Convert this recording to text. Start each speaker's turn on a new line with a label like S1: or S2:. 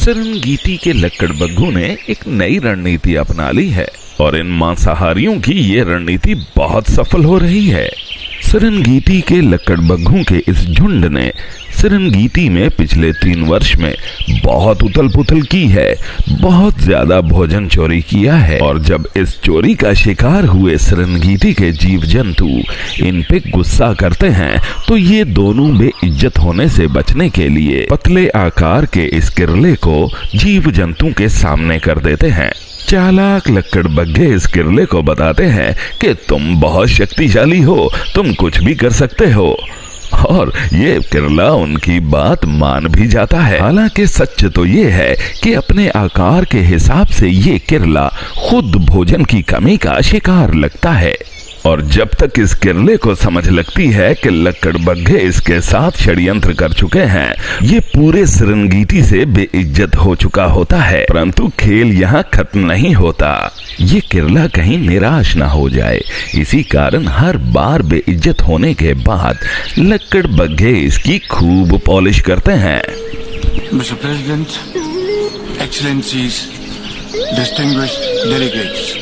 S1: सिरनगीटी के लक्कड़बग्घू ने एक नई रणनीति अपना ली है और इन मांसाहारियों की ये रणनीति बहुत सफल हो रही है। सिरनगीटी के लक्कड़बग्घू के इस झुंड ने सिरनगीटी में पिछले 3 वर्ष में बहुत उथल पुथल की है, बहुत ज्यादा भोजन चोरी किया है। और जब इस चोरी का शिकार हुए सिरनगीटी के जीव जंतु इन पे गुस्सा करते हैं तो ये दोनों बेइज्जत होने से बचने के लिए पतले आकार के इस किरले को जीव जंतु के सामने कर देते हैं। चालाक लक्कड़बग्घे इस किरले को बताते हैं कि तुम बहुत शक्तिशाली हो, तुम कुछ भी कर सकते हो। और ये किरला उनकी बात मान भी जाता है। हालांकि सच तो ये है कि अपने आकार के हिसाब से ये किरला खुद भोजन की कमी का शिकार लगता है। और जब तक इस किरले को समझ लगती है कि लक्कड़बग्घे इसके साथ षड्यंत्र कर चुके हैं, ये पूरे सिरनगीटी से बेइज्जत हो चुका होता है। परंतु खेल यहाँ खत्म नहीं होता। ये किरला कहीं निराश ना हो जाए, इसी कारण हर बार बेइज्जत होने के बाद लक्कड़बग्घे इसकी खूब पॉलिश करते हैं।
S2: Mister president, excellencies, distinguished delegates,